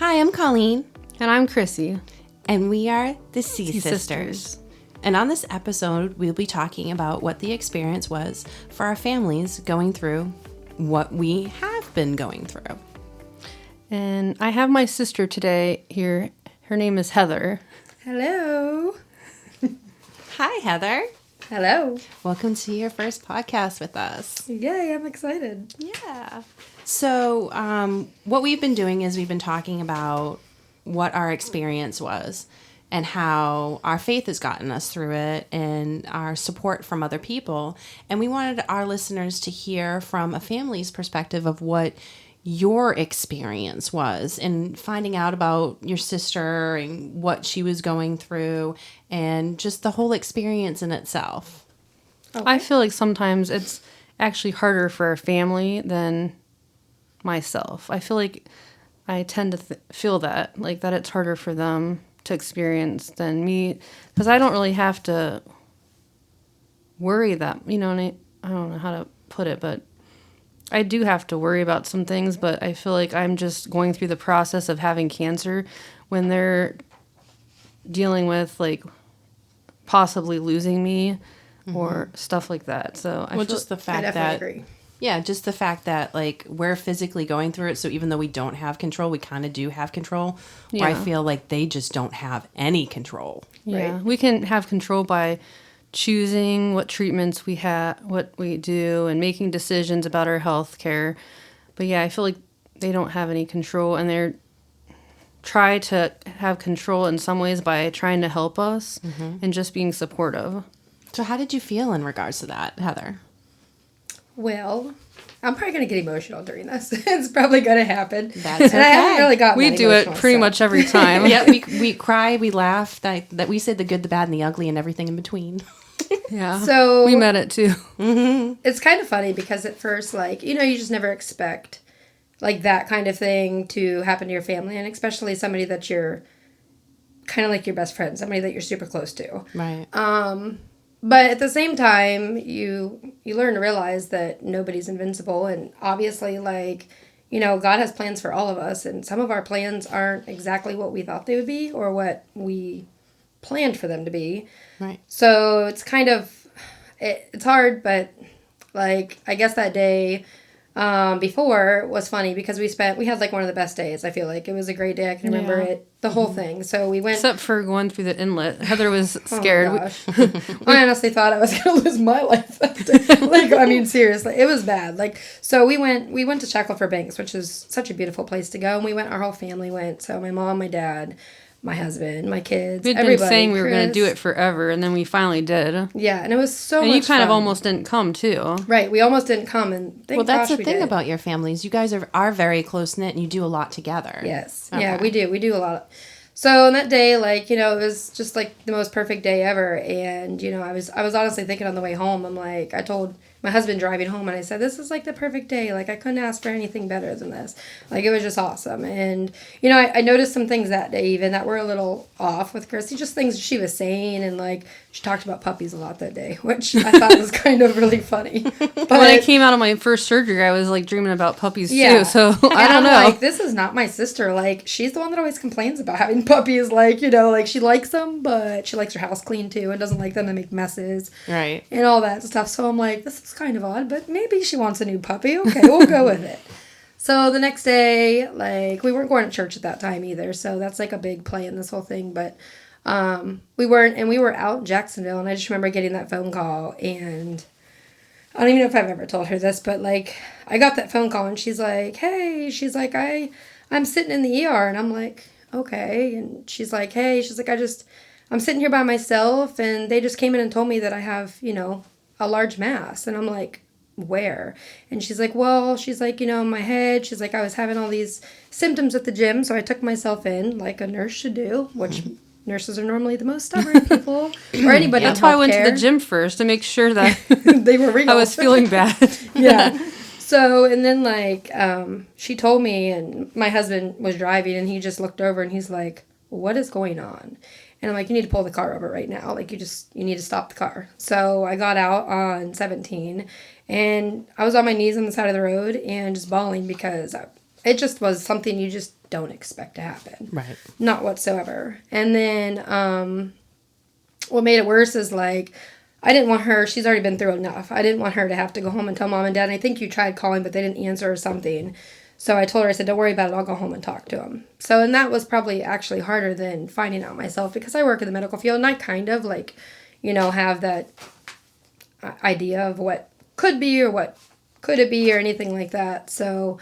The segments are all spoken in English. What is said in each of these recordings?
Hi, I'm Colleen. And I'm Chrissy. And we are the CSisters. CSisters. And on this episode, we'll be talking about what the experience was for our families going through what we have been going through. And I have my sister today here. Her name is Heather. Hello. Hi, Heather. Hello. Welcome to your first podcast with us. Yay, I'm excited. Yeah. So what we've been doing is we've been talking about what our experience was and how our faith has gotten us through it and our support from other people. And we wanted our listeners to hear from a family's perspective of what your experience was and finding out about your sister and what she was going through and just the whole experience in itself. Okay. I feel like sometimes it's actually harder for a family than myself. I feel like I tend to feel that it's harder for them to experience than me, because I don't really have to worry that, and I don't know how to put it, but I do have to worry about some things, but I feel like I'm just going through the process of having cancer when they're dealing with possibly losing me or stuff like that. So I just the fact I definitely agree. Yeah, just the fact that we're physically going through it, so even though we don't have control, we kind of do have control. Yeah. Where I feel like they just don't have any control. Yeah, right? We can have control by choosing what treatments we have, what we do, and making decisions about our health care. But yeah, I feel like they don't have any control, and they're try to have control in some ways by trying to help us and just being supportive. So how did you feel in regards to that, Heather? Well, I'm probably going to get emotional during this. It's probably going to happen. That's okay. And I haven't really gotten We do it pretty much every time. Yeah, we cry, we laugh, that we say the good, the bad, and the ugly, and everything in between. Yeah. So we met it too. Mm-hmm. It's kind of funny because at first, you just never expect that kind of thing to happen to your family, and especially somebody that you're kind of like your best friend, somebody that you're super close to. Right. But at the same time, you learn to realize that nobody's invincible, and obviously, God has plans for all of us, and some of our plans aren't exactly what we thought they would be or what we planned for them to be. Right. So it's kind of, it's hard, but I guess that day before was funny because we had one of the best days. I feel like it was a great day. I can remember it, the whole thing. So we went, except for going through the inlet. Heather was scared. Oh my gosh. I honestly thought I was going to lose my life that day. Seriously, it was bad. So we went to Shackleford Banks, which is such a beautiful place to go. And our whole family went. So my mom, my dad, my husband, my kids, We'd everybody. been saying we were going to Chris. do it forever, and then we finally did. Yeah, and it was so much fun. And you kind of almost didn't come, too. Right, we almost didn't come, and thank that's gosh the thing did. about your families. You guys are very close-knit, and you do a lot together. Yes. Okay. Yeah, we do. We do a lot. So on that day, it was just the most perfect day ever. And, I was honestly thinking on the way home, I told my husband driving home, and I said, this is the perfect day. I couldn't ask for anything better than this. It was just awesome. And, I noticed some things that day even that were a little off with Chrissy, just things she was saying. And she talked about puppies a lot that day, which I thought was kind of really funny. But when I came out of my first surgery, I was dreaming about puppies too. So I don't know. This is not my sister. She's the one that always complains about having puppies. She likes them, but she likes her house clean too and doesn't like them to make messes. Right. And all that stuff. So I'm this is kind of odd, but maybe she wants a new puppy. Okay, we'll go with it. So the next day, we weren't going to church at that time either. So that's a big play in this whole thing. But we weren't, and we were out in Jacksonville, and I just remember getting that phone call, and I don't even know if I've ever told her this, but I got that phone call, and she's like, hey, she's like, I'm sitting in the ER, and I'm like, okay. And she's like, hey, she's like, I'm sitting here by myself, and they just came in and told me that I have, a large mass. And I'm like, where? And she's like, well, she's like, in my head. She's like, I was having all these symptoms at the gym, so I took myself in like a nurse should do, which nurses are normally the most stubborn people or anybody. That's why I went to the gym first to make sure that they were real. I was feeling bad. Yeah. So, and then she told me, and my husband was driving, and he just looked over and he's like, what is going on? And I'm like, you need to pull the car over right now. You need to stop the car. So I got out on 17, and I was on my knees on the side of the road and just bawling because it just was something you just don't expect to happen. Right. Not whatsoever. And then what made it worse is like, I didn't want her, she's already been through enough. I didn't want her to have to go home and tell mom and dad. And I think you tried calling, but they didn't answer or something. So I told her, I said, don't worry about it. I'll go home and talk to them. So, and that was probably actually harder than finding out myself, because I work in the medical field and I kind of like, you know, have that idea of what could be or what could it be or anything like that. So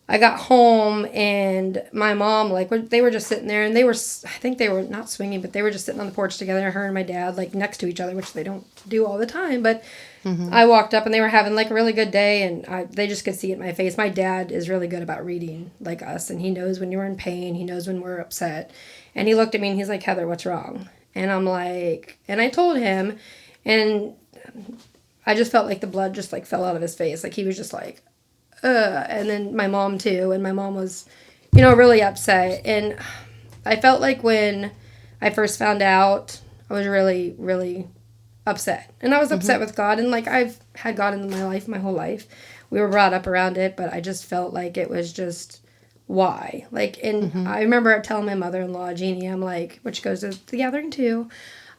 I got home and my mom, like, they were just sitting there and they were, I think they were not swinging, but they were just sitting on the porch together, her and my dad, like next to each other, which they don't do all the time. But I walked up and they were having like a really good day, and they just could see it in my face. My dad is really good about reading like us, and he knows when you're in pain. He knows when we're upset. And he looked at me and he's like, Heather, what's wrong? And I'm like, and I told him, and I just felt like the blood just like fell out of his face. Like he was just like, and then my mom too. And my mom was, you know, really upset. And I felt like when I first found out, I was really, really upset. And I was upset with God. And like, I've had God in my life, my whole life. We were brought up around it, but I just felt like it was just, why? Like, and I remember telling my mother-in-law, Jeannie, I'm like, which goes to the gathering too.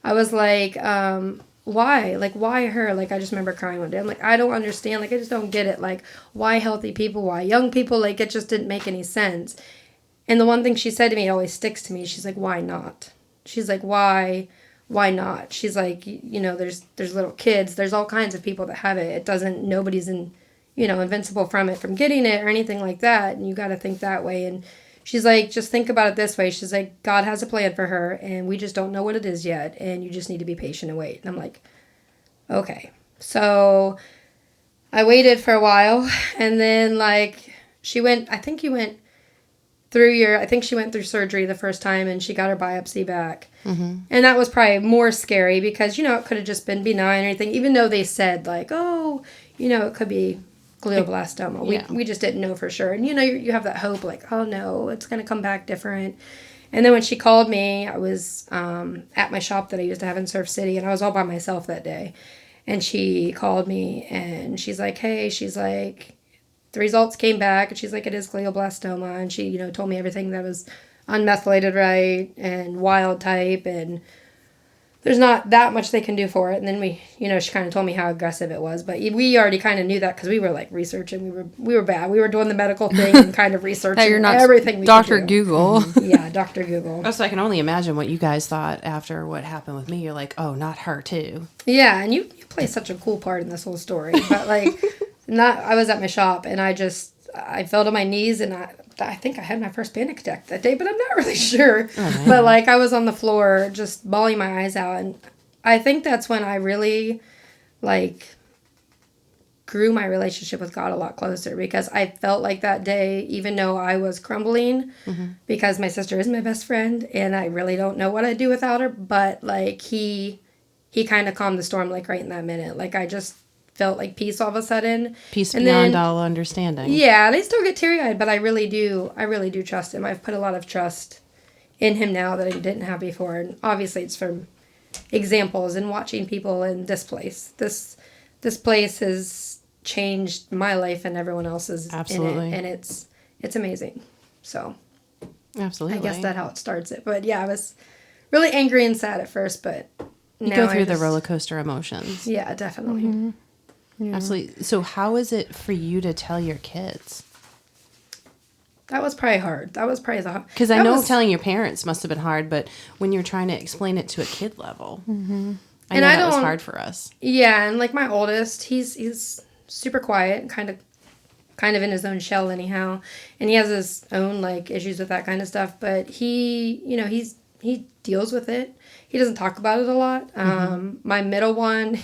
I was like, why? Like, why her? Like, I just remember crying one day. I'm like, I don't understand. Like, I just don't get it. Like, why healthy people? Why young people? Like, it just didn't make any sense. And the one thing she said to me, it always sticks to me. She's like, why not? She's like, why not? She's like, you know, there's little kids. There's all kinds of people that have it. It doesn't, nobody's invincible from it, from getting it or anything like that. And you got to think that way. And she's like, just think about it this way. She's like, God has a plan for her, and we just don't know what it is yet, and you just need to be patient and wait. And I'm like, okay. So I waited for a while, and then like she went through surgery the first time, and she got her biopsy back. And that was probably more scary because, you know, it could have just been benign or anything, even though they said like, oh, you know, it could be glioblastoma. Yeah. We just didn't know for sure. And, you know, you have that hope like, oh, no, it's going to come back different. And then when she called me, I was at my shop that I used to have in Surf City, and I was all by myself that day. And she called me, and she's like, hey, she's like, the results came back, and she's like, it is glioblastoma. And she, you know, told me everything that was unmethylated right and wild type, and there's not that much they can do for it. And then she kind of told me how aggressive it was, but we already kind of knew that because we were like researching. We were bad. We were doing the medical thing and kind of researching you're not everything we Dr. could do. Google. Yeah, Dr. Google. Oh, so I can only imagine what you guys thought after what happened with me. You're like, oh, not her too. Yeah, and you play such a cool part in this whole story. But like, I was at my shop, and I fell to my knees, and I think I had my first panic attack that day, but I'm not really sure. Oh, but like, I was on the floor just bawling my eyes out, and I think that's when I really like grew my relationship with God a lot closer, because I felt like that day, even though I was crumbling, because my sister is my best friend, and I really don't know what I'd do without her, but like he kind of calmed the storm like right in that minute. Like, I just felt like peace all of a sudden. Peace beyond all understanding. Yeah, and I still get teary-eyed, but I really do trust him. I've put a lot of trust in him now that I didn't have before. And obviously it's from examples and watching people in this place. This place has changed my life and everyone else's. Absolutely. In it, and it's amazing. So absolutely, I guess that's how it starts it. But yeah, I was really angry and sad at first, but you go through the roller coaster emotions. Yeah, definitely. Yeah. Absolutely. So how is it for you to tell your kids? That was probably hard. That was probably the hard. Because I know telling your parents must have been hard, but when you're trying to explain it to a kid level, I know that was hard for us. Yeah, and like my oldest, he's super quiet and kind of in his own shell anyhow, and he has his own like issues with that kind of stuff. But he deals with it. He doesn't talk about it a lot. My middle one.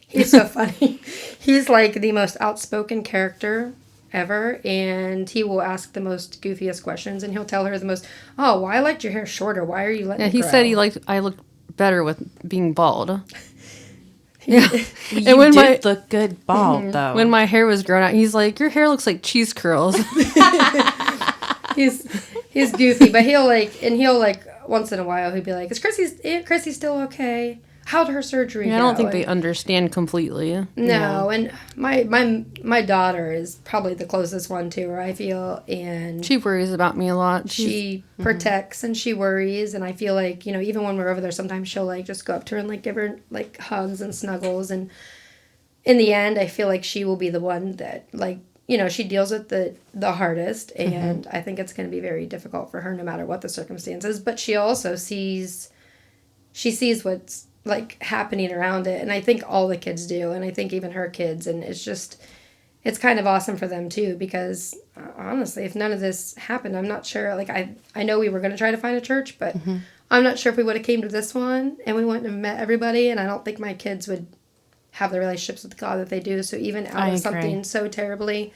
He's so funny. He's like the most outspoken character ever, and he will ask the most goofiest questions, and he'll tell her the most, oh, well, I liked your hair shorter. Why are you letting it grow? He said I looked better with being bald. Yeah. You did look good bald, though. When my hair was grown out, he's like, your hair looks like cheese curls. He's goofy, but he'll once in a while, he'll be like, is Chrissy still okay? how'd her surgery Yeah, I go? don't think they understand completely. No, and my daughter is probably the closest one to her, I feel, and She worries about me a lot. she protects and she worries, and I feel like, even when we're over there, sometimes she'll like just go up to her and like give her like hugs and snuggles, and in the end, I feel like she will be the one that like, she deals with the hardest, and I think it's going to be very difficult for her no matter what the circumstances, but she also sees what's like happening around it, and I think all the kids do, and I think even her kids, and it's kind of awesome for them too, because honestly, if none of this happened, I'm not sure, like I know we were going to try to find a church, but I'm not sure if we would have came to this one and we wouldn't have met everybody, and I don't think my kids would have the relationships with God that they do. So even out of something so terribly,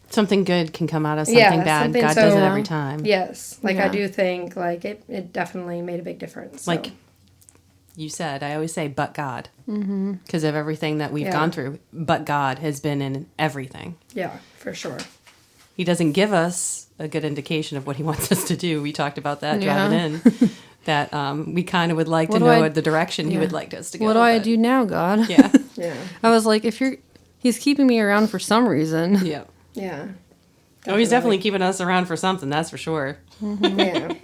something good can come out of something bad. God does it every time. Yes, I do think like it definitely made a big difference. So. Like you said, I always say, but God, because of everything that we've gone through. But God has been in everything. Yeah, for sure. He doesn't give us a good indication of what he wants us to do. We talked about that driving in. That we kind of would like to know the direction he would like us to go. What do I do now, God? Yeah. Yeah. I was like, he's keeping me around for some reason. Yeah. Yeah. Definitely. Oh, he's definitely keeping us around for something, that's for sure. Yeah.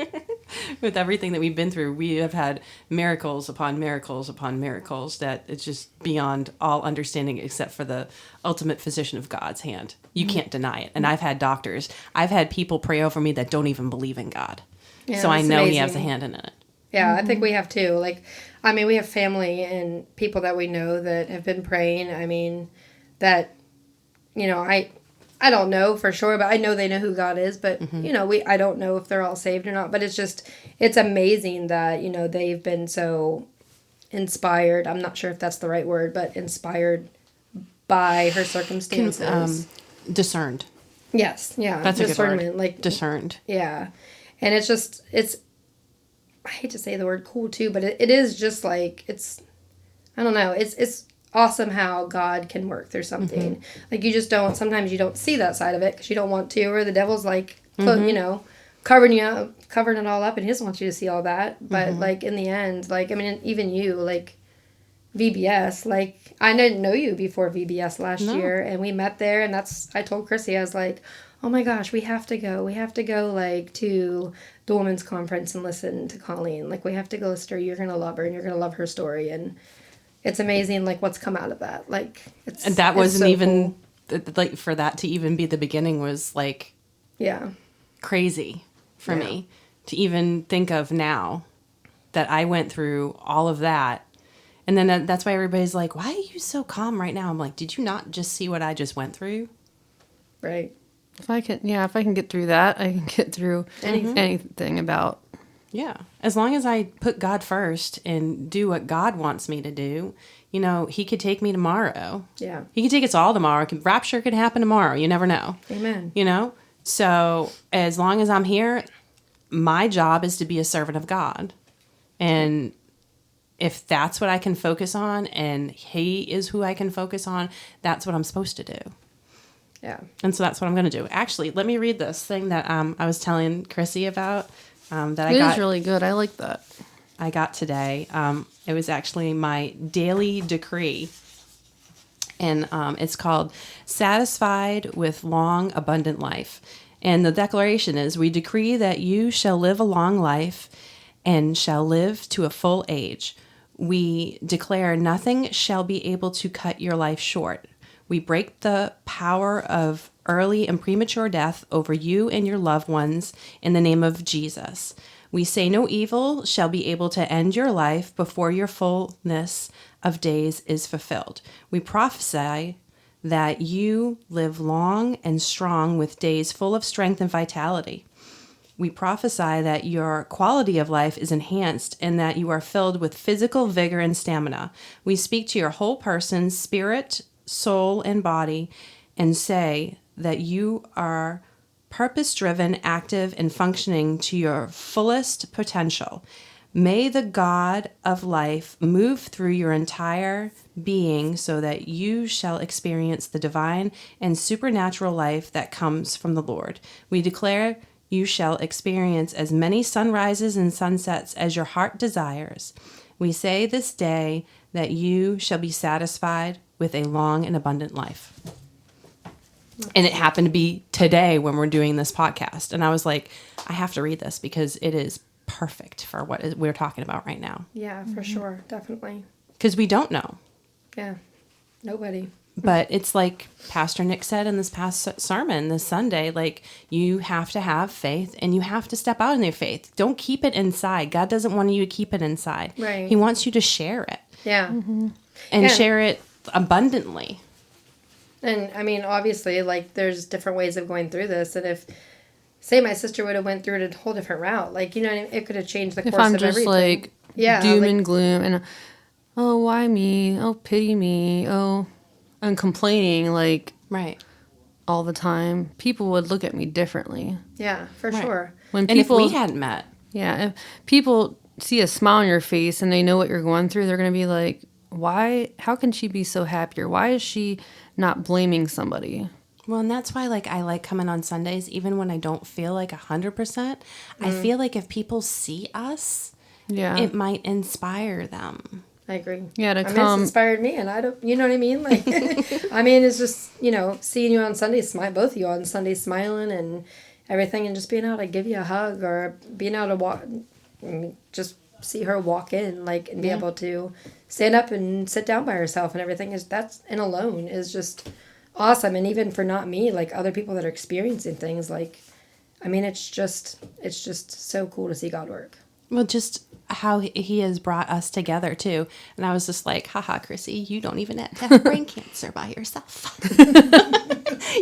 With everything that we've been through, we have had miracles upon miracles upon miracles that it's just beyond all understanding, except for the ultimate physician of God's hand. You can't deny it. And I've had people pray over me that don't even believe in God. Yeah, so I know amazing. he has a hand in it. Yeah, I think we have too. Like, I mean, we have family and people that we know that have been praying. I mean, that, I don't know for sure, but I know they know who God is. But, I don't know if they're all saved or not. But it's amazing that, they've been so inspired. I'm not sure if that's the right word, but inspired by her circumstances. Discerned. Yes, yeah. That's a good word. Like, discerned. Yeah. And I hate to say the word cool too, but it is just like, I don't know, it's awesome how God can work through something. Like sometimes you don't see that side of it because you don't want to, or the devil's like, covering it all up, and he doesn't want you to see all that. But like in the end, like, I mean, even you, like VBS, like I didn't know you before VBS last year, and we met there, and I told Chrissy, I was like, oh my gosh, we have to go like to the women's conference and listen to Colleen. Like, we have to go listen to her. You're going to love her, and you're going to love her story. And it's amazing, like, what's come out of that. Like, and that wasn't so even, cool. Like, for that to even be the beginning was, like, crazy for me to even think of now that I went through all of that. And then that's why everybody's like, why are you so calm right now? I'm like, did you not just see what I just went through? Right. If I can get through that, I can get through anything about. Yeah. As long as I put God first and do what God wants me to do, he could take me tomorrow. Yeah. He could take us all tomorrow. Rapture could happen tomorrow. You never know. Amen. So as long as I'm here, my job is to be a servant of God. And if that's what I can focus on and he is who I can focus on, that's what I'm supposed to do. Yeah. And so that's what I'm going to do. Actually, let me read this thing that I was telling Chrissy about. It is really good. I like that. I got today. It was actually my daily decree. And it's called Satisfied with Long, Abundant Life. And the declaration is, we decree that you shall live a long life and shall live to a full age. We declare nothing shall be able to cut your life short. We break the power of early and premature death over you and your loved ones in the name of Jesus. We say no evil shall be able to end your life before your fullness of days is fulfilled. We prophesy that you live long and strong with days full of strength and vitality. We prophesy that your quality of life is enhanced and that you are filled with physical vigor and stamina. We speak to your whole person, spirit, soul, and body, and say that you are purpose-driven, active, and functioning to your fullest potential. May the God of life move through your entire being so that you shall experience the divine and supernatural life that comes from the Lord. We declare you shall experience as many sunrises and sunsets as your heart desires. We say this day that you shall be satisfied with a long and abundant life. And it happened to be today when we're doing this podcast. And I was like, I have to read this because it is perfect for what we're talking about right now. Yeah, for sure. Definitely. Because we don't know. Yeah. Nobody. But it's like Pastor Nick said in this past sermon this Sunday, like, you have to have faith and you have to step out in your faith. Don't keep it inside. God doesn't want you to keep it inside. Right. He wants you to share it. Yeah. And share it abundantly. And I mean, obviously, like, there's different ways of going through this. And if, say, my sister would have went through it a whole different route, like, you know, it could have changed the course If I'm of just everything. like doom and gloom and, oh, why me? Oh, pity me. Oh, and complaining like Right. all the time, people would look at me differently. Yeah, for Right. sure. When And people, if we hadn't met. yeah, if people see a smile on your face and they know what you're going through, they're going to be like, why, how can she be so happy? Or why is she not blaming somebody? Well, and that's why, like, I like coming on Sundays, even when I don't feel like 100%. I feel like if people see us, Yeah. it might inspire them. I agree. Yeah, to I mean, come- it's inspired me, and I don't, you know what I mean? Like, I mean, it's just, you know, seeing you on Sundays, both of you on Sundays smiling and everything, and just being able to give you a hug or being able to walk, just see her walk in, like, and be able to stand up and sit down by herself and everything that's and alone is just awesome. And even for not me, like other people that are experiencing things, like, I mean, it's just so cool to see God work. Well, just how he has brought us together, too. And I was just like, haha, Chrissy, you don't even have to have brain cancer by yourself.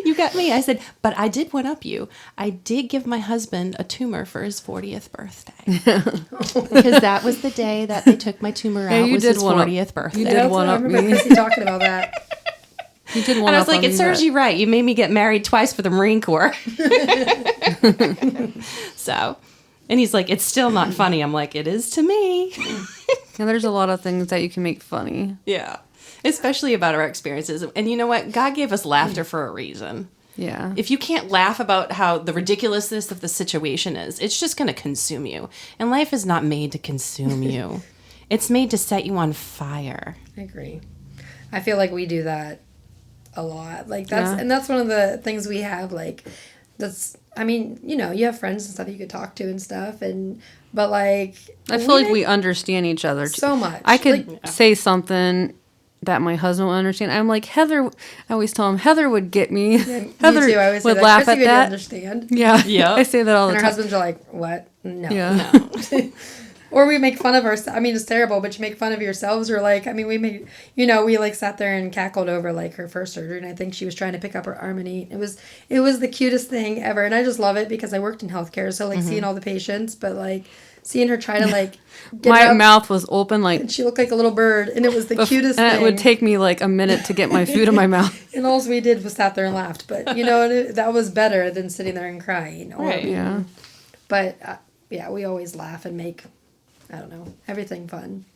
You got me. I said, but I did one up you. I did give my husband a tumor for his 40th birthday. Because that was the day that they took my tumor out. you Was did his one up- 40th birthday. you did That's one what I up remember me. Chrissy talking about that. You did one And I was up like, on it me serves that- you right. You made me get married twice for the Marine Corps. So, and he's like, it's still not funny. I'm like, it is to me. Yeah, there's a lot of things that you can make funny. Yeah. Especially about our experiences. And you know what? God gave us laughter for a reason. Yeah. If you can't laugh about how the ridiculousness of the situation is, it's just going to consume you. And life is not made to consume you. It's made to set you on fire. I agree. I feel like we do that a lot. Like that's Yeah. and that's one of the things we have. Like that's. I mean, you know, you have friends and stuff you could talk to and stuff, but like I feel like we understand each other too. so much. I could Like, say something that my husband would understand. I'm like, Heather, I always tell him, Heather would get me. Heather me too. I always say would that. laugh Chrissy at would that. understand. Yeah. Yep. I say that all And the our time. husbands are like, "What? No." Yeah. Or we make fun of our. I mean, it's terrible, but you make fun of yourselves. Or like, I mean, we made, you know, we like sat there and cackled over like her first surgery, and I think she was trying to pick up her arm and eat. It was the cutest thing ever, and I just love it because I worked in healthcare, so like seeing all the patients, but like seeing her try to like get My up, mouth was open like, and she looked like a little bird, and it was the cutest and thing. it would take me like a minute to get my food in my mouth. And all we did was sat there and laughed, but you know, that was better than sitting there and crying. Or, Right. Yeah. But yeah, we always laugh and make, I don't know, everything fun.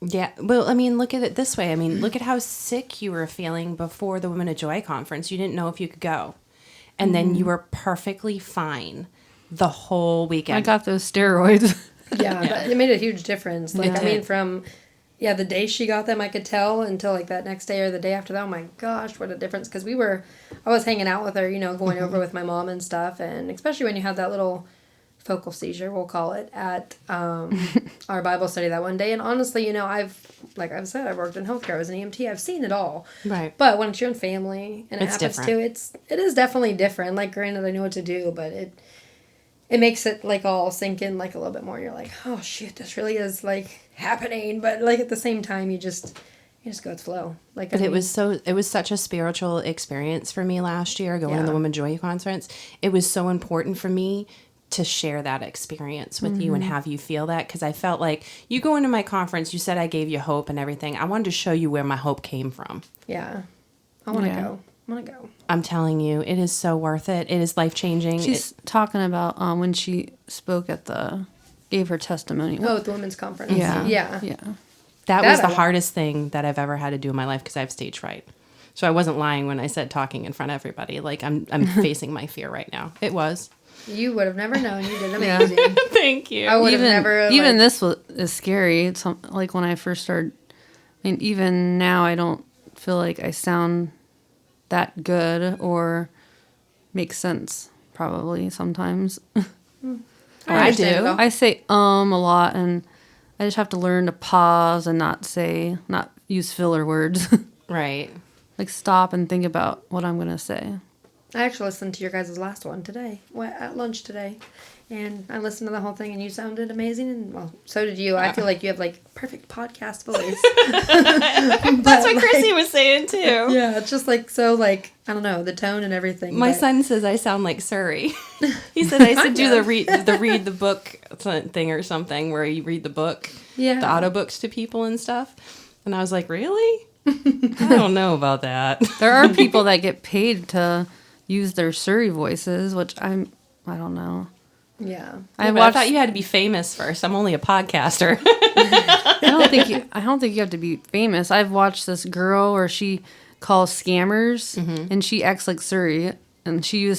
Yeah. Well, I mean, look at it this way. I mean, look at how sick you were feeling before the Women of Joy conference. You didn't know if you could go. And then you were perfectly fine the whole weekend. I got those steroids. Yeah, but it made a huge difference. Like, It I mean, did. from, the day she got them, I could tell until, like, that next day or the day after that. Oh, my gosh, what a difference. Because I was hanging out with her, you know, going over with my mom and stuff. And especially when you had that little focal seizure, we'll call it, at our Bible study that one day. And honestly, you know, I've said, I've worked in healthcare. I was an EMT. I've seen it all. Right. But when it's your own family and it It's happens different. too, it is definitely different. Like, granted, I know what to do, but it makes it like all sink in like a little bit more. You're like, oh shoot, this really is like happening. But like at the same time, you just go with flow. Like, But it was such a spiritual experience for me last year going to Yeah. the Women Joy conference. It was so important for me to share that experience with you and have you feel that, because I felt like you go into my conference, you said I gave you hope and everything. I wanted to show you where my hope came from. yeah. I want to Yeah. go. I want to go. I'm telling you, it is so worth it. It is life-changing. She's talking about when she spoke gave her testimony. Oh, at the women's conference. Yeah. Yeah. Yeah. That That was the I- hardest thing that I've ever had to do in my life because I have stage fright. So I wasn't lying when I said talking in front of everybody. Like I'm facing my fear right now. It was. You would have never known. You did Yeah. amazing. Thank you. I would have never. Even this is scary. It's like when I first started. I mean, even now, I don't feel like I sound that good or make sense. Probably sometimes. I do. I say a lot, and I just have to learn to pause and not use filler words. Right. Like stop and think about what I'm gonna say. I actually listened to your guys' last one today, at lunch today, and I listened to the whole thing, and you sounded amazing, and well, so did you. I feel like you have like perfect podcast voice. That's what Chrissy was saying too. Yeah, it's just like so like I don't know the tone and everything. My but- son says I sound like Surrey. He said I should do the read the book thing or something where you read the book, Yeah. the audiobooks to people and stuff. And I was like, really? I don't know about that. There are people that get paid to use their Surrey voices, which I don't know. Yeah. I thought you had to be famous first. I'm only a podcaster. I don't think you have to be famous. I've watched this girl where she calls scammers and she acts like Surrey, and she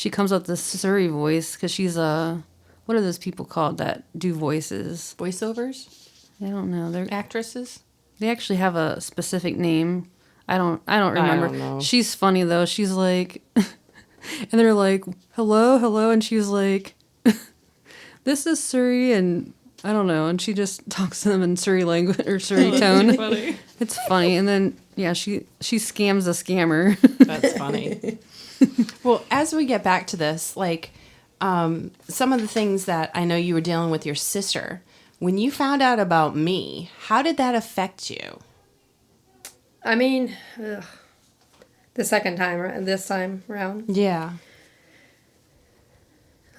comes up with this Surrey voice because she's what are those people called that do voices? Voiceovers? I don't know. Actresses? They actually have a specific name. I don't remember. I don't know. She's funny though. She's like, and they're like, hello, and she's like, this is Surrey, and I don't know, and she just talks to them in Surrey language or Surrey tone. Funny. It's funny, and then she scams a scammer. That's funny. Well, as we get back to this, like some of the things that I know you were dealing with your sister, when you found out about me, how did that affect you? I mean, this time around. Yeah.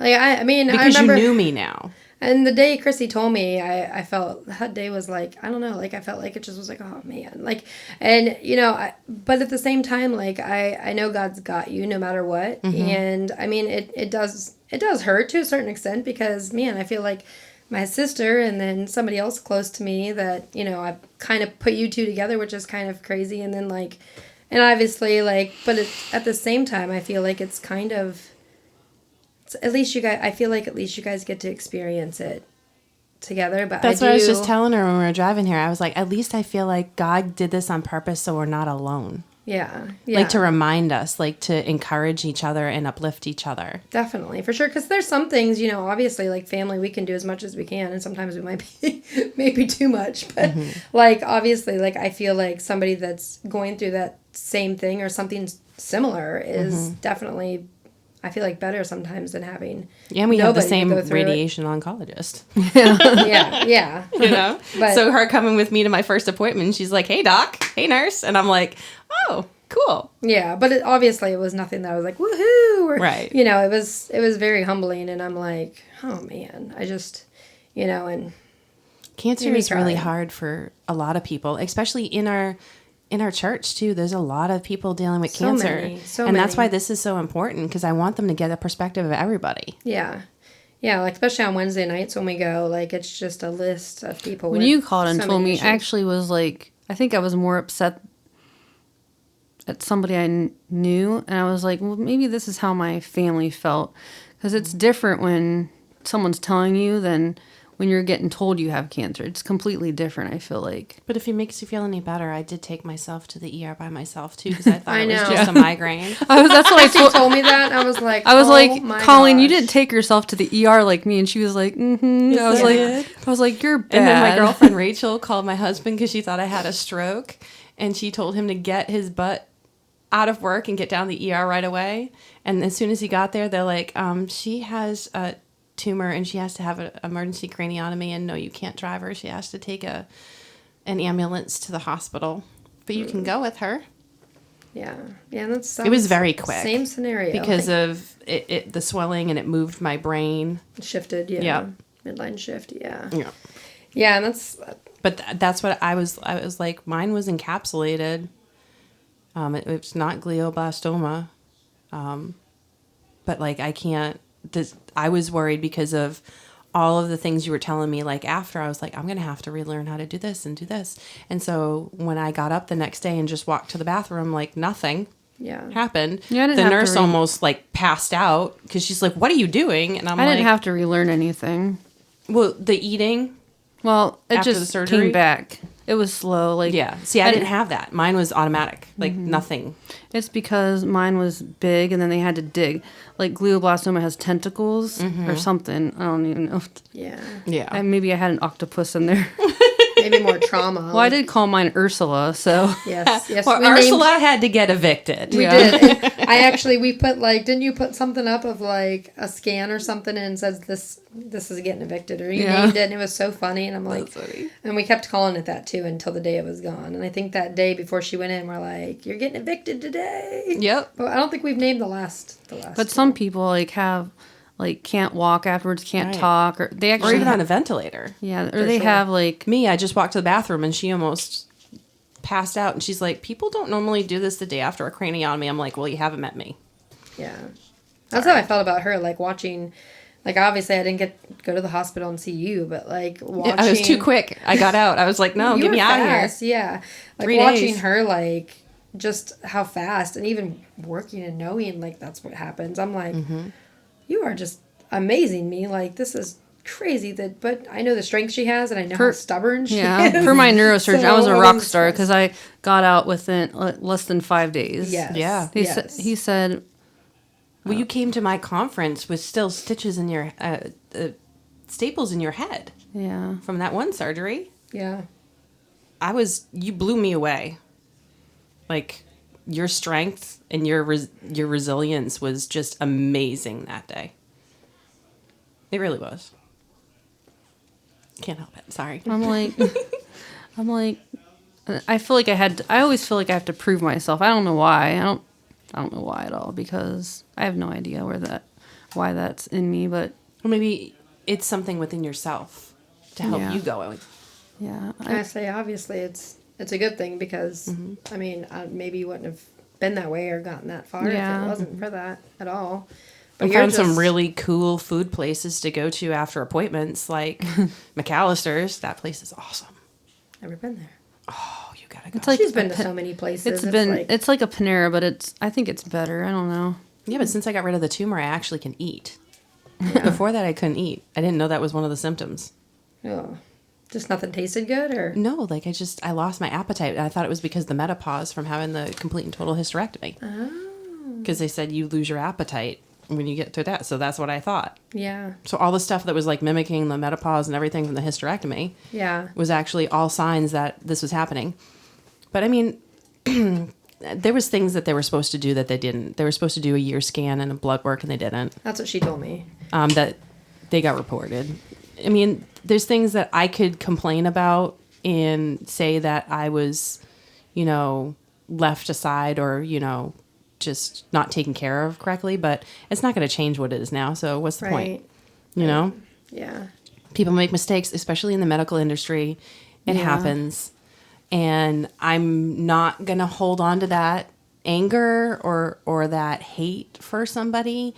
Like I mean, Because I remember, you knew me now. And the day Chrissy told me, I felt that day was like, I don't know, like I felt like it just was like, oh man, like, and you know, but at the same time, like I know God's got you no matter what, and I mean it does hurt to a certain extent because man, I feel like my sister and then somebody else close to me that you know I kind of put you two together, which is kind of crazy, and then like, and obviously like, but at the same time, I feel like it's kind of. At least you guys, I feel like at least you guys get to experience it together. But that's what I was just telling her when we were driving here. I was like, at least I feel like God did this on purpose so we're not alone. Yeah. Like to remind us, like to encourage each other and uplift each other. Definitely, for sure. Because there's some things, you know, obviously like family, we can do as much as we can. And sometimes we might be maybe too much. But like, obviously, like I feel like somebody that's going through that same thing or something similar is definitely... I feel like better sometimes than having. Yeah, and we have the same radiation oncologist. Yeah. You know? But, so her coming with me to my first appointment, she's like, hey, doc. Hey, nurse. And I'm like, oh, cool. Yeah, but obviously it was nothing that I was like, woohoo. Or, right. You know, it was very humbling. And I'm like, oh, man. I just, you know, and. Cancer is really hard for a lot of people, especially in our church too. There's a lot of people dealing with cancer, and that's why this is so important because I want them to get a perspective of everybody. Yeah, like especially on Wednesday nights when we go, like it's just a list of people. When you called and told me, I actually was like, I think I was more upset at somebody I knew, and I was like, well, maybe this is how my family felt because it's different when someone's telling you than when you're getting told you have cancer. It's completely different, I feel like. But if it makes you feel any better, I did take myself to the ER by myself, too, because I thought it was just a migraine. That's what she told me that. I was like, Colleen, you didn't take yourself to the ER like me. And she was like, mm-hmm. I was like, you're bad. And then my girlfriend, Rachel, called my husband because she thought I had a stroke. And she told him to get his butt out of work and get down the ER right away. And as soon as he got there, they're like, she has a tumor and she has to have an emergency craniotomy, and no, you can't drive her. She has to take an ambulance to the hospital, but you can go with her. Yeah, that's. It was very quick. Same scenario because of the swelling, and it moved my brain. It shifted, yeah. Midline shift, yeah. And that's. But that's what I was. I was like, mine was encapsulated. It's not glioblastoma, but like I can't. I was worried because of all of the things you were telling me. Like after, I was like, I'm going to have to relearn how to do this and do this. And so when I got up the next day and just walked to the bathroom, like nothing, Yeah. happened, Yeah, I didn't the have to nurse almost like passed out because she's like, "What are you doing?" And I'm I like, didn't have to relearn anything. "Well, the eating." Well, it After the just surgery? came back. It was slow. Like Yeah. See, I didn't have that. Mine was automatic, like nothing. It's because mine was big, and then they had to dig. Like glioblastoma has tentacles or something. I don't even know. Yeah. Yeah. And maybe I had an octopus in there. Maybe more trauma. Well, I did call mine Ursula, so Yes. Yes. Well, we named- Ursula had to get evicted. We Yeah. did. And I actually, we put like, didn't you put something up of like a scan or something and says this is getting evicted, or you Yeah. named it, and it was so funny, and I'm like, That's funny. and we kept calling it that too until the day it was gone. And I think that day before she went in, we're like, you're getting evicted today. Yep. But I don't think we've named the last. But some people like have like can't walk afterwards, can't Right. talk, or they Or actually even have, on a ventilator. yeah, or For they sure. have like Me, I just walked to the bathroom and she almost passed out. And she's like, "People don't normally do this the day after a craniotomy." I'm like, "Well, you haven't met me." Yeah. That's how I felt about her, like watching. Like, obviously, I didn't go to the hospital and see you, but like watching. I was too quick. I got out. I was like, "No, You get were me out of here." fast, yeah. Like 3 watching days. her, like just how fast, and even working and knowing like that's what happens. I'm like, you are just amazing me. Like this is crazy. But I know the strength she has, and I know how stubborn she yeah. is. For my neurosurgeon, So I was a I rock wasn't star stressed. because I got out within less than 5 days. Yes. Yeah. Yes. He said Well, you came to my conference with still stitches in your staples in your head yeah. from that one surgery. Yeah. You blew me away. Like your strength and your resilience was just amazing that day. It really was. Can't help it. Sorry. I'm like, I feel like I always feel like I have to prove myself. I don't know why. I don't know why at all, because I have no idea why that's in me, but Well, maybe it's something within yourself to help Yeah. you go. yeah. I say obviously it's a good thing because I mean maybe you wouldn't have been that way or gotten that far if Yeah. it wasn't for that at all. I you're found some just- really cool food places to go to after appointments, like McAllister's. That place is awesome. Never been there. Oh, you gotta go. It's like She's been to so many places. it's like a Panera, but I think it's better. I don't know. Yeah, but since I got rid of the tumor, I actually can eat. Before that, I couldn't eat. I didn't know that was one of the symptoms. Oh, just nothing tasted good, or No, like I lost my appetite. I thought it was because of the menopause from having the complete and total hysterectomy. Because they said you lose your appetite when you get to that. So that's what I thought. yeah, So all the stuff that was like mimicking the menopause and everything from the hysterectomy yeah, was actually all signs that this was happening. But I mean, there was things that they were supposed to do that they didn't. They were supposed to do a year scan and a blood work, and they didn't. that's what she told me. That they got reported. I mean, there's things that I could complain about and say that I was, left aside or, just not taken care of correctly, but it's not going to change what it is now. So what's the point? Right. Yeah, People make mistakes, especially in the medical industry. It happens. And I'm not going to hold on to that anger or that hate for somebody.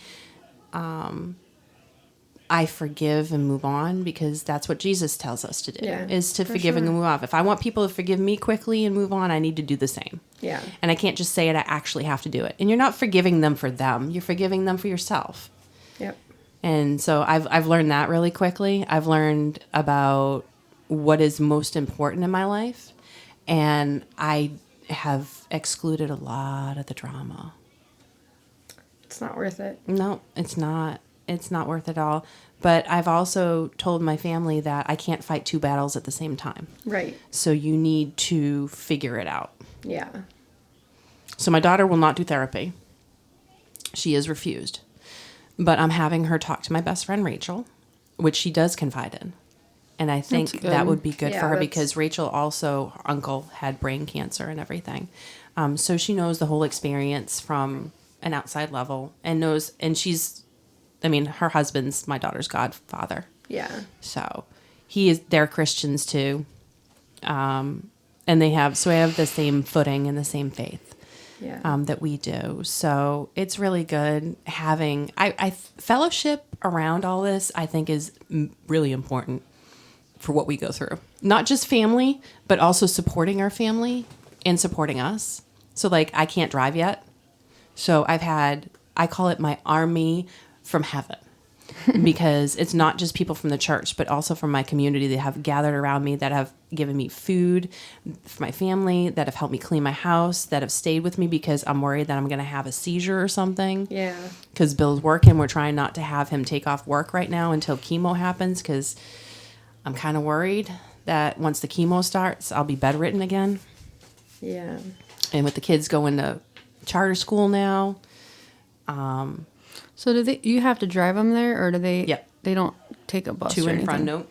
I forgive and move on because that's what Jesus tells us to do, Yeah, is to for forgive and sure. move on. If I want people to forgive me quickly and move on, I need to do the same. yeah, And I can't just say it, I actually have to do it. And you're not forgiving them for them. You're forgiving them for yourself. yep, And so I've learned that really quickly. I've learned about what is most important in my life. And I have excluded a lot of the drama. it's not worth it. No, it's not. It's not worth it all. But I've also told my family that I can't fight two battles at the same time. Right. So you need to figure it out. Yeah. So my daughter will not do therapy. She is refused. But I'm having her talk to my best friend, Rachel, which she does confide in. And I think That's good. that would be good Yeah, for her that's- because Rachel also, her uncle had brain cancer and everything. So she knows the whole experience from an outside level and knows, and her husband's my daughter's godfather. Yeah. So they're Christians too. And we have the same footing and the same faith. Yeah. That we do. So it's really good having fellowship around all this. I think is really important for what we go through. Not just family, but also supporting our family and supporting us. So like I can't drive yet. So I call it my army from heaven. Because it's not just people from the church, but also from my community that have gathered around me, that have given me food for my family, that have helped me clean my house, that have stayed with me because I'm worried that I'm going to have a seizure or something. Yeah. Because Bill's working. We're trying not to have him take off work right now until chemo happens, because I'm kind of worried that once the chemo starts, I'll be bedridden again. Yeah. And with the kids going to charter school now. So you have to drive them there, or do they? Yep. They don't take a bus To or and anything? from, nope.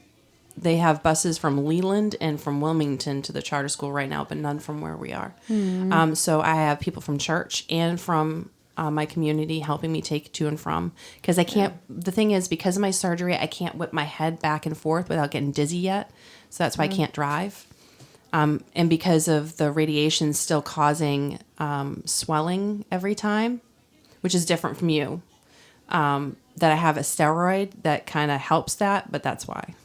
They have buses from Leland and from Wilmington to the charter school right now, but none from where we are. So I have people from church and from my community helping me take to and from. Because I can't, the thing is, because of my surgery, I can't whip my head back and forth without getting dizzy yet. So that's why I can't drive. And because of the radiation still causing swelling every time, which is different from you. That I have a steroid that kind of helps that, but that's why.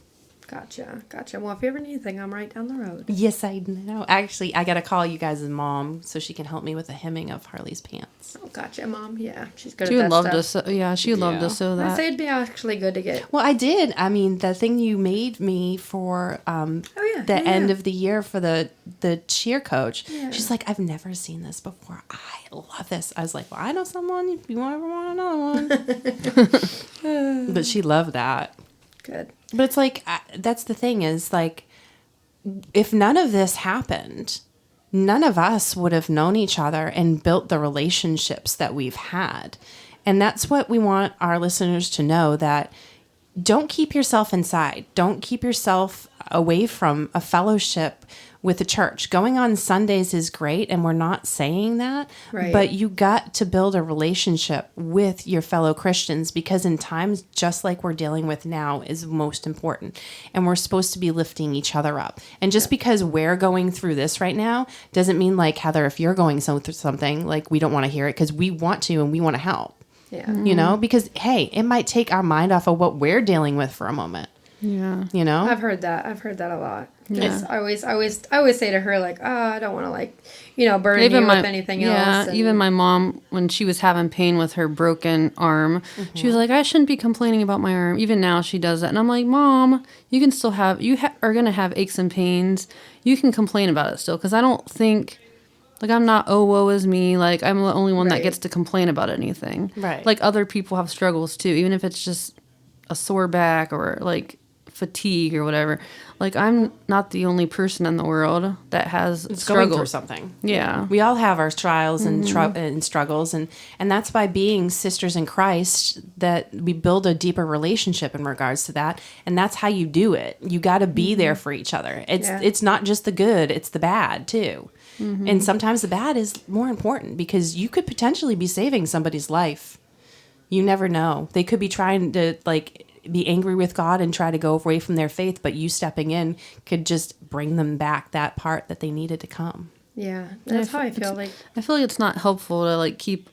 Gotcha. Well, if you ever need anything, I'm right down the road. Yes, I know. Actually, I got to call you guys' mom so she can help me with the hemming of Harley's pants. Oh, gotcha, Mom. Yeah, she's good She at would that love stuff. to. She would love to sew I'd that. say it'd be actually good to get. Well, I did. I mean, the thing you made me for the end of the year for the cheer coach. Yeah. She's like, I've never seen this before. I love this. I was like, well, I know someone if you ever want another one. But she loved that. Good. But it's like, that's the thing is, like, if none of this happened, none of us would have known each other and built the relationships that we've had. And that's what we want our listeners to know, that don't keep yourself inside. Don't keep yourself away from a fellowship with the church. Going on Sundays is great, and we're not saying that, Right. but you got to build a relationship with your fellow Christians, because in times just like we're dealing with now is most important, and we're supposed to be lifting each other up. And just because we're going through this right now doesn't mean, like, Heather, if you're going through something, like, we don't want to hear it, because we want to and we want to help. Yeah. You know, because hey, it might take our mind off of what we're dealing with for a moment. Yeah. You know, I've heard that a lot. Yeah. I always say to her, like, oh, I don't want to, like, burden you with anything else. And Even my mom, when she was having pain with her broken arm, she was like, I shouldn't be complaining about my arm. Even now she does that. And I'm like, Mom, you can still have, are going to have aches and pains. You can complain about it still. Because I don't think, like, I'm not, oh, woe is me. Like, I'm the only one that Right. gets to complain about anything. Right. Like, other people have struggles too, even if it's just a sore back or, like, fatigue or whatever. Like, I'm not the only person in the world that has going struggles. through something. Yeah. We all have our trials and struggles, and that's by being sisters in Christ that we build a deeper relationship in regards to that, and that's how you do it. You got to be there for each other. It's not just the good; it's the bad too. And sometimes the bad is more important, because you could potentially be saving somebody's life. You never know. They could be trying to, like, be angry with God and try to go away from their faith, but you stepping in could just bring them back that part that they needed to come. Yeah, that's how I feel. Like, I feel like it's not helpful to, like, keep,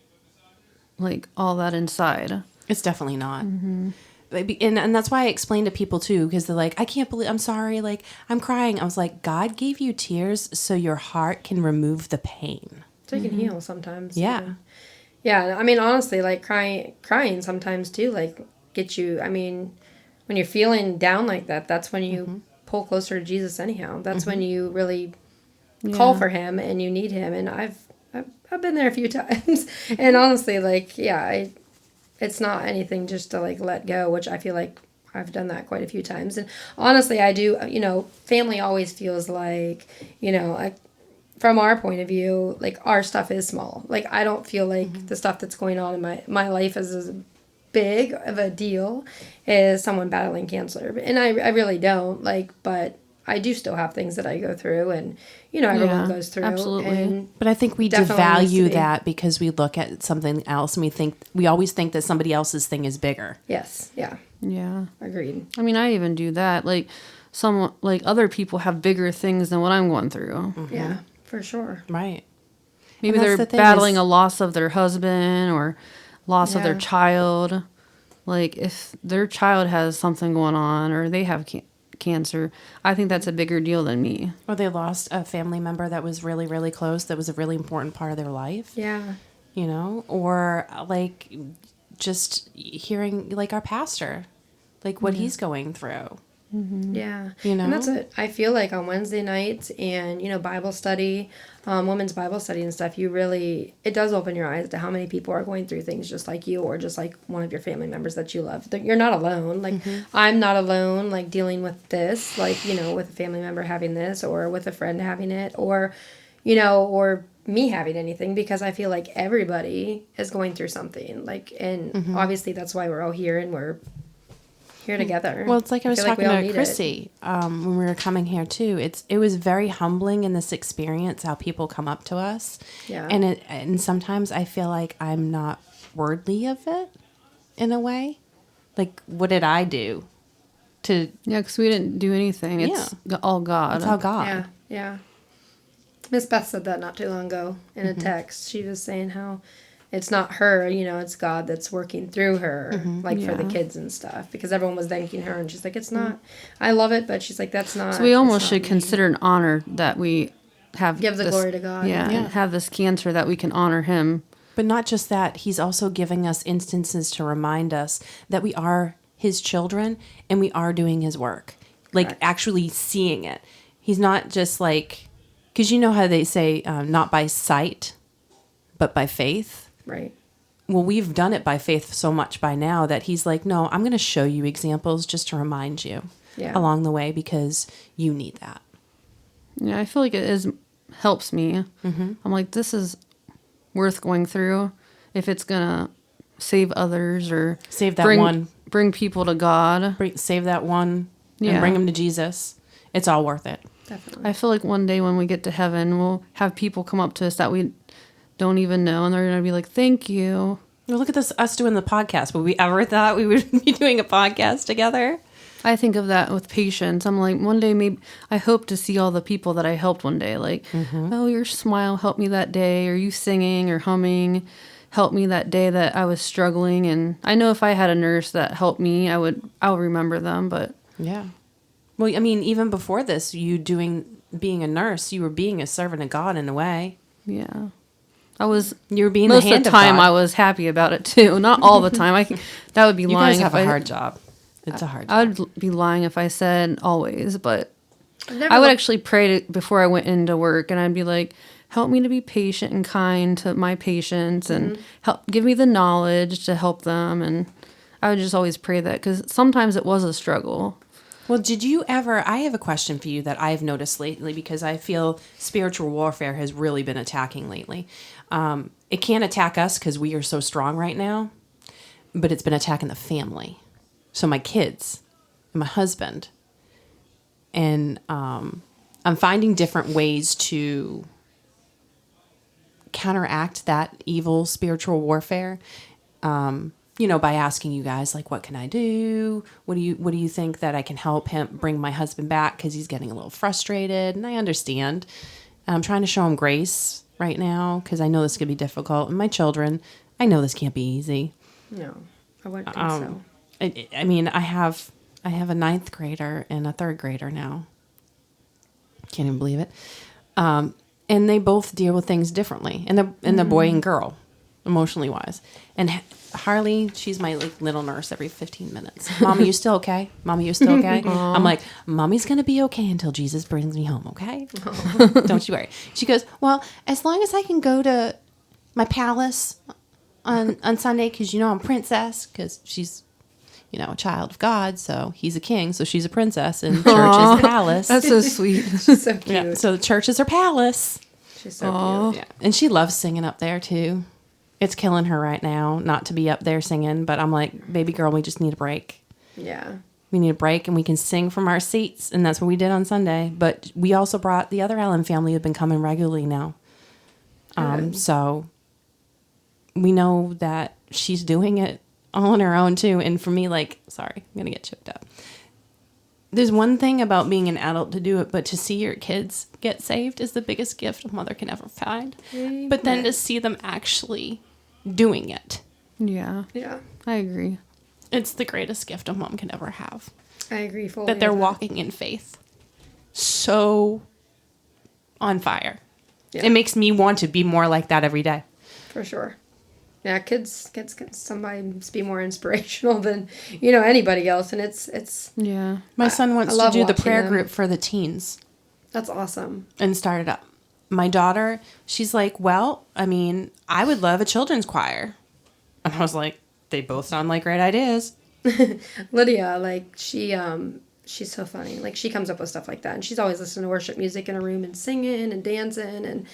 like, all that inside. It's definitely not. And that's why I explain to people too, because they're like, I can't believe, I'm sorry, like, I'm crying. I was like, God gave you tears so your heart can remove the pain. so you can heal sometimes. Yeah. Yeah, I mean, honestly, like, crying sometimes too, like, get you, I mean, when you're feeling down like that, that's when you pull closer to Jesus anyhow. That's when you really call for him and you need him. And I've been there a few times. And honestly, like, yeah, it's not anything just to, like, let go, which I feel like I've done that quite a few times. And honestly, I do, family always feels like, like, from our point of view, like, our stuff is small. Like, I don't feel like the stuff that's going on in my life is as big of a deal as someone battling cancer. And I really don't, like, but I do still have things that I go through, and, everyone goes through. Absolutely. And But I think we definitely needs to devalue be. that because we look at something else and we always think that somebody else's thing is bigger. yes, yeah, Yeah. agreed. I mean, I even do that. Like, other people have bigger things than what I'm going through. Yeah, for sure. Right. Maybe And that's they're the thing battling is- a loss of their husband or loss of their Yeah. child. Like, if their child has something going on or they have cancer, I think that's a bigger deal than me. Or they lost a family member that was really, really close, that was a really important part of their life. Yeah. you know, or like just hearing like our pastor, like what he's going through. Yeah. You know? And that's it. I feel like on Wednesday nights and, Bible study, women's Bible study and stuff, it does open your eyes to how many people are going through things just like you or just like one of your family members that you love. You're not alone. Like, I'm not alone, like, dealing with this, like, with a family member having this or with a friend having it or, or me having anything because I feel like everybody is going through something. Like, and obviously that's why we're all here and we're here together. Well, it's like I was feel like talking we all to need Chrissy when we were coming here too. It was very humbling in this experience how people come up to us, Yeah. and sometimes I feel like I'm not worthy of it, in a way. Like, what did I do? To Yeah, because we didn't do anything. It's all God. It's all God. Yeah, yeah. Miss Beth said that not too long ago in a text. She was saying how it's not her, it's God that's working through her, like for the kids and stuff. Because everyone was thanking her, and she's like, it's not. I love it, but she's like, that's not. So we almost it's should not me. consider an honor that we have. Give the this, glory to God. Yeah, Yeah. and have this cancer that we can honor Him. But not just that, he's also giving us instances to remind us that we are his children and we are doing his work. Like, Correct. actually seeing it. He's not just like, because you know how they say, not by sight, but by faith. Right. Well, we've done it by faith so much by now that he's like, no, I'm going to show you examples just to remind you along the way because you need that. Yeah, I feel like it helps me. I'm like, this is worth going through if it's gonna save others or Save that one. bring people to God. Save that one Yeah. and bring them to Jesus. It's all worth it. Definitely. I feel like one day when we get to heaven, we'll have people come up to us that we don't even know, and they're gonna be like, "Thank you." Well, look at this, us doing the podcast. Would we ever thought we would be doing a podcast together? I think of that with patience. I'm like, one day maybe I hope to see all the people that I helped one day. Like, oh, your smile helped me that day, or you singing or humming helped me that day that I was struggling. And I know if I had a nurse that helped me, I'll remember them. But Yeah. Well, I mean, even before this, being a nurse, you were being a servant of God in a way. yeah, I was. You were being Most the of hand the time, of God. I was happy about it too. Not all the time. That would be You lying. guys have if a I, hard job. It's a hard job. I would be lying if I said always, but Never I would look- actually pray before I went into work, and I'd be like, help me to be patient and kind to my patients, and give me the knowledge to help them. And I would just always pray that because sometimes it was a struggle. Well, did you ever... I have a question for you that I've noticed lately because I feel spiritual warfare has really been attacking lately. It can't attack us because we are so strong right now, but it's been attacking the family. So my kids and my husband. And I'm finding different ways to counteract that evil spiritual warfare. By asking you guys, like, what can I do? What do you think that I can help him bring my husband back? Because he's getting a little frustrated, and I understand. And I'm trying to show him grace right now because I know this could be difficult. And my children, I know this can't be easy. No, I wouldn't think so. I mean, I have a 9th grader and a 3rd grader now. Can't even believe it. And they both deal with things differently, and the boy and girl, emotionally wise. And Harley, she's my little nurse every 15 minutes. Mommy, you still okay? Mommy, you still okay? I'm like, Mommy's gonna be okay until Jesus brings me home, okay? Don't you worry. She goes, well, as long as I can go to my palace on Sunday, because I'm princess, because she's a child of God, so he's a king, so she's a princess, and church is palace. That's so sweet. She's so cute. Yeah, so the church is her palace. She's so cute. Yeah, and she loves singing up there too. It's killing her right now not to be up there singing, but I'm like, baby girl, we just need a break. Yeah. We need a break, and we can sing from our seats, and that's what we did on Sunday. But we also brought the other Allen family who've been coming regularly now. So we know that she's doing it all on her own too. And for me, sorry, I'm gonna get choked up. There's one thing about being an adult to do it, but to see your kids get saved is the biggest gift a mother can ever find. Amen. But then to see them actually doing it, Yeah, Yeah. I agree. it's the greatest gift a mom can ever have. I agree fully. That they're with walking in faith. So on fire. Yeah. It makes me want to be more like that every day. For sure. Yeah, kids can sometimes be more inspirational than, you know, anybody else. And it's Yeah. My son wants to love do the watching prayer them. group for the teens that's awesome. and start it up. My daughter, she's like, well, I mean, I would love a children's choir. And I was like, they both sound like great ideas. Lydia, like she's so funny. Like she comes up with stuff like that, and she's always listening to worship music in her room and singing and dancing, and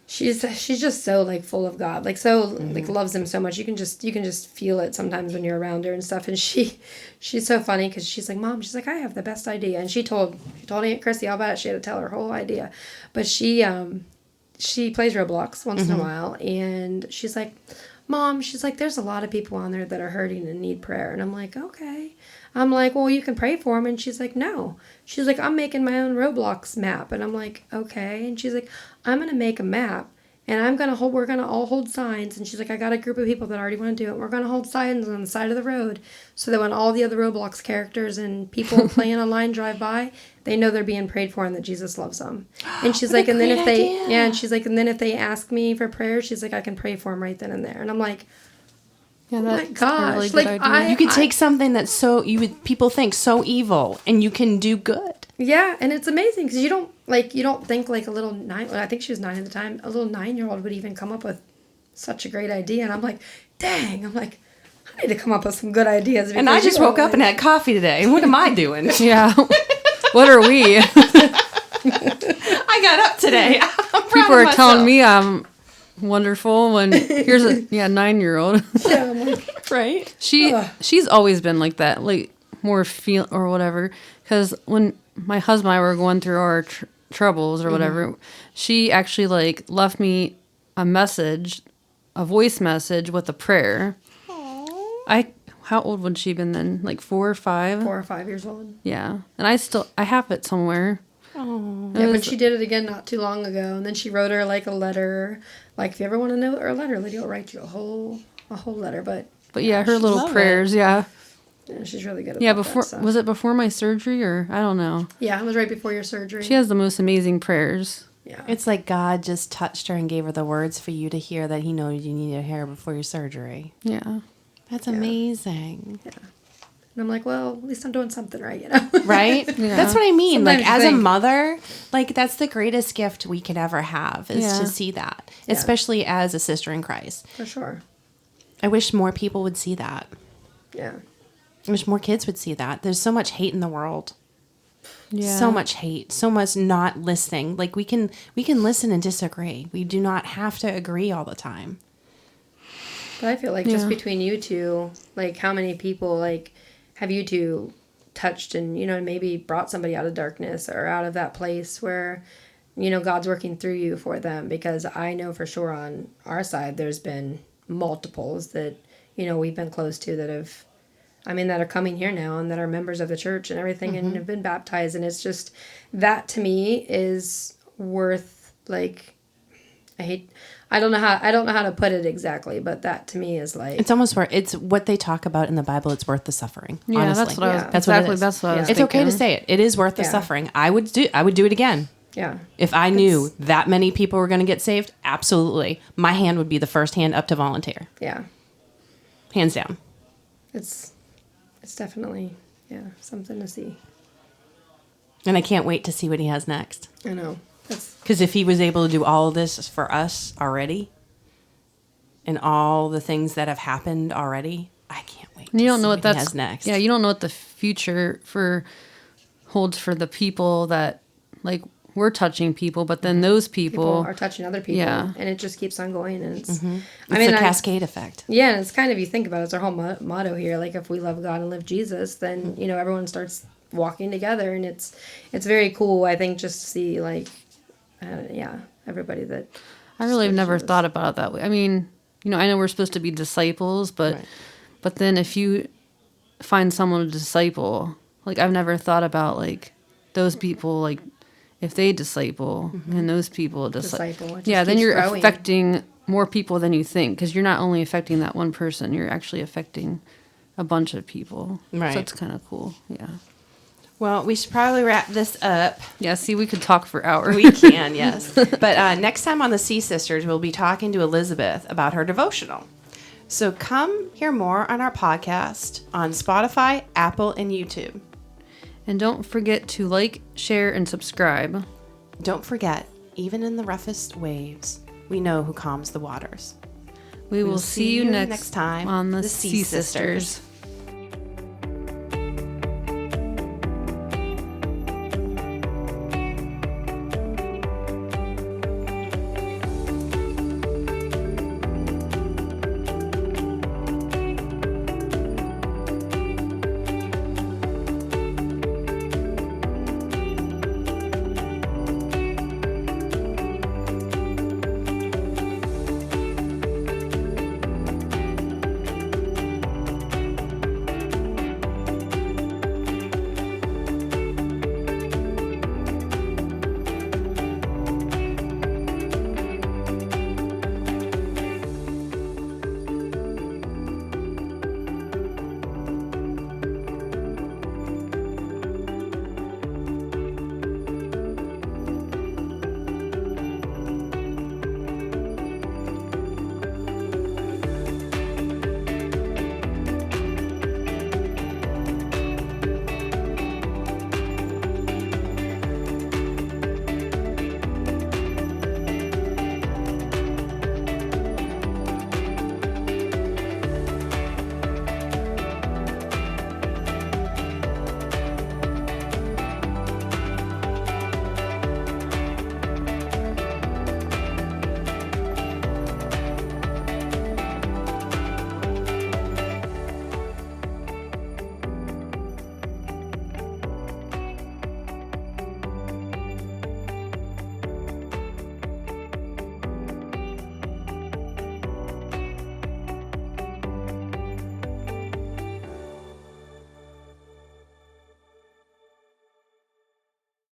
she's just so like full of God, like so like loves him so much. You can just feel it sometimes when you're around her and stuff. And she's so funny because she's like, Mom, she's like, I have the best idea, and she told Aunt Chrissy all about it. She had to tell her whole idea, but she plays Roblox once in a while, and she's like, Mom, she's like, there's a lot of people on there that are hurting and need prayer. And I'm like, okay. I'm like, well, you can pray for them. And she's like, no. She's like, I'm making my own Roblox map. And I'm like, okay. And she's like, I'm going to make a map. And we're going to all hold signs. And she's like, I got a group of people that already want to do it. We're going to hold signs on the side of the road so that when all the other Roblox characters and people playing online drive by, they know they're being prayed for and that Jesus loves them. And she's like, and then if they ask me for prayer, she's like, I can pray for them right then and there. And I'm like, Yeah, oh my that's gosh. a really Like, good idea. You could take something that's people think so evil, and you can do good. Yeah, and it's amazing because you don't think like a little I think she was 9 at the time, a little 9-year-old would even come up with such a great idea. And I'm like, dang, I need to come up with some good ideas. And I just woke up and had coffee today. What am I doing? Yeah. What are we? I got up today. People are telling me I'm wonderful when here's a 9-year-old. Yeah, I'm like, right. She's always been like that, like more feel or whatever. Because when my husband and I were going through our troubles or whatever, she actually like left me a voice message with a prayer. Aww. How old would she have been then? Like 4 or 5? 4 or 5 years old. Yeah, and I have it somewhere. Oh. Yeah, but she did it again not too long ago, and then she wrote her like a letter. Like if you ever want to know her letter, Lydia will write you a whole letter. But yeah, her little love prayers. Yeah, she's really good at yeah. that stuff. Was it before my surgery or I don't know? Yeah, it was right before your surgery. She has the most amazing prayers. Yeah, It's like God just touched her and gave her the words for you to hear that he knows you need to hear before your surgery. Yeah, That's amazing. Yeah. And I'm like, well, at least I'm doing something right, you know? Right? Yeah. That's what I mean. Sometimes like, you as a think- mother, like, that's the greatest gift we could ever have is Yeah. to see that, Yeah. especially as a sister in Christ. For sure. I wish more people would see that. Yeah. I wish more kids would see that. There's so much hate in the world. yeah. So much hate, so much not listening. Like, we can listen and disagree. We do not have to agree all the time. But I feel like just Yeah. between you two, like how many people like have you two touched and, you know, maybe brought somebody out of darkness or out of that place where, you know, God's working through you for them? Because I know for sure on our side there's been multiples that, you know, we've been close to that are coming here now and that are members of the church and everything and have been baptized. And it's just, that to me is worth, like, I don't know how to put it exactly, but that to me is like, It's almost where it's what they talk about in the Bible. It's worth the suffering. Yeah, honestly. that's what I was. Yeah. That's what it exactly. is. That's what I was It's okay to thinking. say it. It is worth the Yeah. suffering. I would do it again. yeah. If I knew that many people were going to get saved, absolutely. My hand would be the first hand up to volunteer. Yeah. Hands down. It's definitely, something to see. And I can't wait to see what he has next. I know. That's Because if he was able to do all of this for us already, and all the things that have happened already, I can't wait to You don't see know what what that's he has next. Yeah, you don't know what the future holds for the people that like we're touching people, but then those people people are touching other people, Yeah. and it just keeps on going. And it's, It's a cascade effect. yeah, and it's kind of, you think about it, it's our whole motto here. Like, if we love God and live Jesus, then you know everyone starts walking together, and it's very cool. I think just to see like, everybody that. I really have never Jesus. thought about it that way. I mean, you know, I know we're supposed to be disciples, but Right. but then if you find someone to disciple, like I've never thought about like those people, like if they disciple and those people Disciple, it just yeah, then keeps you're growing. affecting more people than you think, because you're not only affecting that one person, you're actually affecting a bunch of people. Right. So it's kind of cool. Yeah. Well, we should probably wrap this up. Yeah. See, we could talk for hours. We can, yes. But next time on the CSisters, we'll be talking to Elizabeth about her devotional. So come hear more on our podcast on Spotify, Apple, and YouTube. And don't forget to like, share, and subscribe. Don't forget, even in the roughest waves, we know who calms the waters. We will see you next time on the CSisters. CSisters.